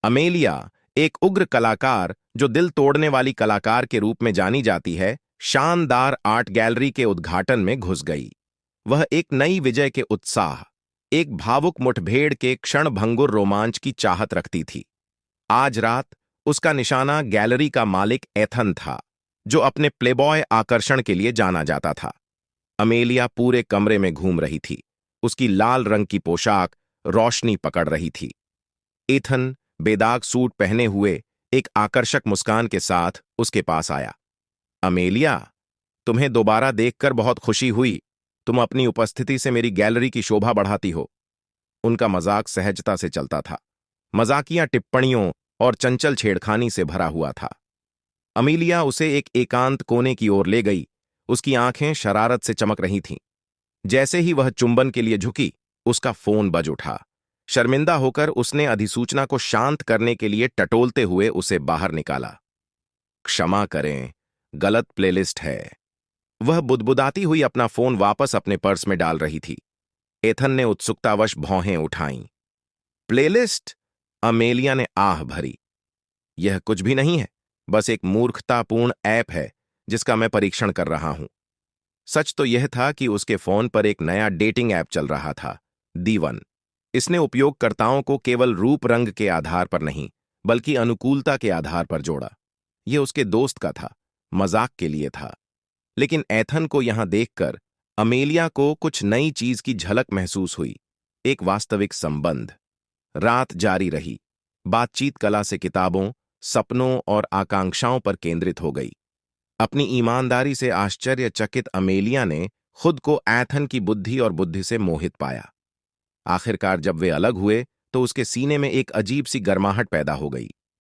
Amelia, एक उग्र कलाकार जो दिल तोड़ने वाली कलाकार के रूप में जानी जाती है, शानदार आर्ट गैलरी के उद्घाटन में घुस गई। वह एक नई विजय के उत्साह, एक भावुक मुठभेड़ के क्षणभंगुर रोमांच की चाहत रखती थी। आज रात उसका निशाना गैलरी का मालिक एथन था, जो अपने प्लेबॉय आकर्षण के लिए जाना जाता था। अमेलिया पूरे कमरे में घूम रही थी। उसकी लाल रंग की पोशाक रोशनी पकड़ रही थी। एथन बेदाग सूट पहने हुए एक आकर्षक मुस्कान के साथ उसके पास आया। अमेलिया, तुम्हें दोबारा देखकर बहुत खुशी हुई। तुम अपनी उपस्थिति से मेरी गैलरी की शोभा बढ़ाती हो। उनका मजाक सहजता से चलता था, मजाकिया टिप्पणियों और चंचल छेड़खानी से भरा हुआ था। अमेलिया उसे एक एकांत कोने की ओर ले गई। उसकी आंखें शरारत से चमक रही थीं। जैसे ही वह चुंबन के लिए झुकी, उसका फोन बज उठा। शर्मिंदा होकर उसने अधिसूचना को शांत करने के लिए टटोलते हुए उसे बाहर निकाला। क्षमा करें, गलत प्लेलिस्ट है। वह बुदबुदाती हुई अपना फोन वापस अपने पर्स में डाल रही थी। एथन ने उत्सुकतावश भौहें उठाईं। प्लेलिस्ट? अमेलिया ने आह भरी। यह कुछ भी नहीं है, बस एक मूर्खतापूर्ण ऐप है जिसका मैं परीक्षण कर रहा हूं। सच तो यह था कि उसके फोन पर एक नया डेटिंग ऐप चल रहा था, दी1। इसने उपयोगकर्ताओं को केवल रूप रंग के आधार पर नहीं, बल्कि अनुकूलता के आधार पर जोड़ा। यह उसके दोस्त का था, मजाक के लिए था। लेकिन एथन को यहां देखकर अमेलिया को कुछ नई चीज की झलक महसूस हुई, एक वास्तविक संबंध। रात जारी रही। बातचीत कला से किताबों, सपनों और आकांक्षाओं पर केंद्रित हो गई। अपनी ईमानदारी से आश्चर्यचकित अमेलिया ने खुद को एथन की बुद्धि और बुद्धि से मोहित पाया। आखिरकार जब वे अलग हुए तो उसके सीने में एक अजीब सी गर्माहट पैदा हो गई।